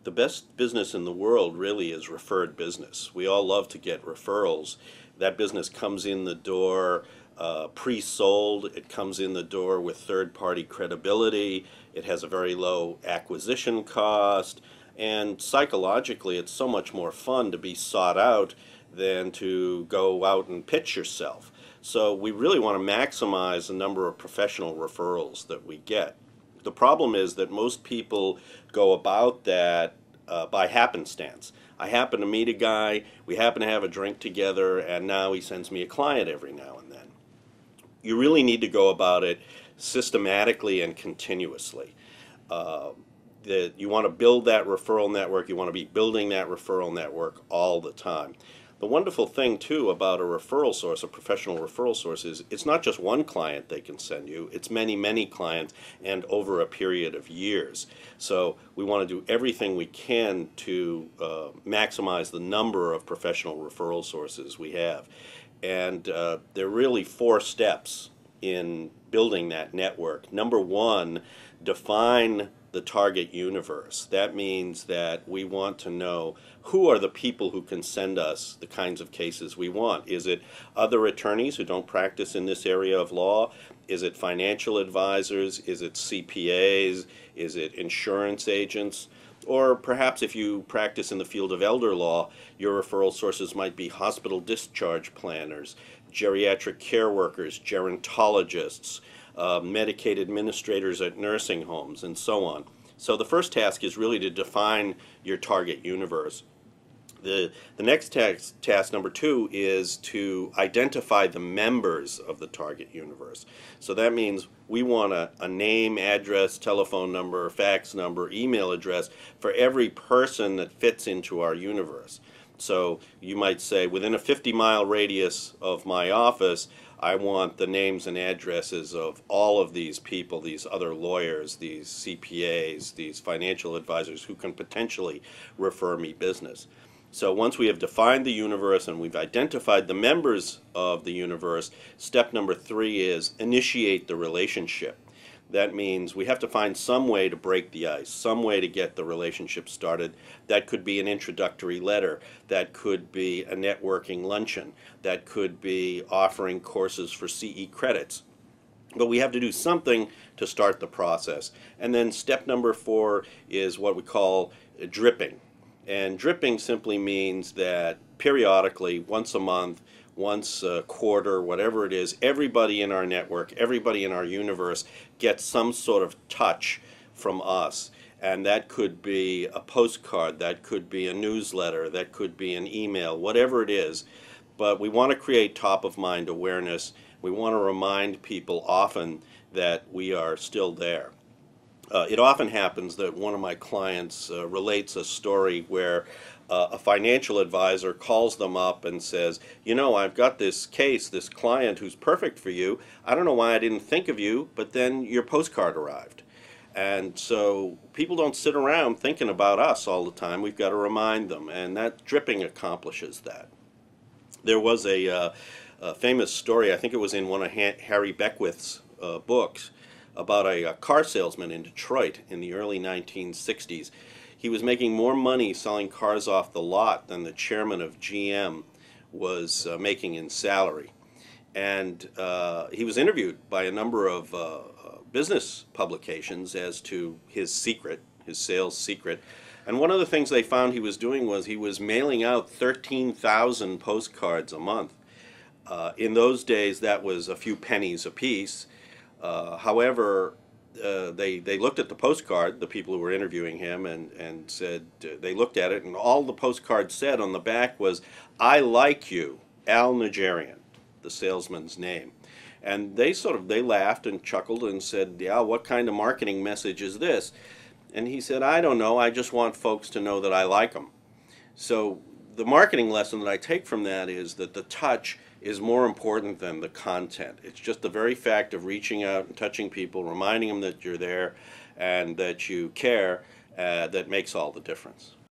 The best business in the world really is referred business. We all love to get referrals. That business comes in the door pre-sold. It comes in the door with third-party credibility. It has a very low acquisition cost. And psychologically, it's so much more fun to be sought out than to go out and pitch yourself. So we really want to maximize the number of professional referrals that we get. The problem is that most people go about that by happenstance. I happen to meet a guy, we happen to have a drink together, and now he sends me a client every now and then. You really need to go about it systematically and continuously. You want to build that referral network, you want to be building that referral network all the time. The wonderful thing, too, about a referral source, a professional referral source, is it's not just one client they can send you, it's many, many clients and over a period of years. So we want to do everything we can to maximize the number of professional referral sources we have. And there are really 4 steps in building that network. Number 1, define the target universe. That means that we want to know who are the people who can send us the kinds of cases we want. Is it other attorneys who don't practice in this area of law? Is it financial advisors? Is it CPAs? Is it insurance agents? Or perhaps if you practice in the field of elder law, your referral sources might be hospital discharge planners, geriatric care workers, gerontologists, Medicaid administrators at nursing homes, and so on. So the first task is really to define your target universe. The next task, number 2, is to identify the members of the target universe. So that means we want a name, address, telephone number, fax number, email address for every person that fits into our universe. So you might say, within a 50-mile radius of my office, I want the names and addresses of all of these people, these other lawyers, these CPAs, these financial advisors who can potentially refer me business. So once we have defined the universe and we've identified the members of the universe, step number 3 is initiate the relationship. That means we have to find some way to break the ice, some way to get the relationship started. That could be an introductory letter. That could be a networking luncheon. That could be offering courses for CE credits. But we have to do something to start the process. And then step number 4 is what we call dripping. And dripping simply means that periodically, once a month, once a quarter, whatever it is, everybody in our network, everybody in our universe gets some sort of touch from us. And that could be a postcard, that could be a newsletter, that could be an email, whatever it is. But we want to create top-of-mind awareness. We want to remind people often that we are still there. It often happens that one of my clients relates a story where a financial advisor calls them up and says, you know, I've got this case, this client who's perfect for you. I don't know why I didn't think of you, but then your postcard arrived. And so people don't sit around thinking about us all the time. We've got to remind them, and that dripping accomplishes that. There was a famous story, I think it was in one of Harry Beckwith's books, about a car salesman in Detroit in the early 1960s. He was making more money selling cars off the lot than the chairman of GM was making in salary. And he was interviewed by a number of business publications as to his secret, his sales secret. And one of the things they found he was doing was he was mailing out 13,000 postcards a month. In those days, that was a few pennies apiece. However, they looked at the postcard, the people who were interviewing him, and said, they looked at it, and all the postcard said on the back was, I like you, Al Nigerian, the salesman's name. And they laughed and chuckled and said, yeah, what kind of marketing message is this? And he said, I don't know, I just want folks to know that I like them. So the marketing lesson that I take from that is that the touch is more important than the content. It's just the very fact of reaching out and touching people, reminding them that you're there and that you care, that makes all the difference.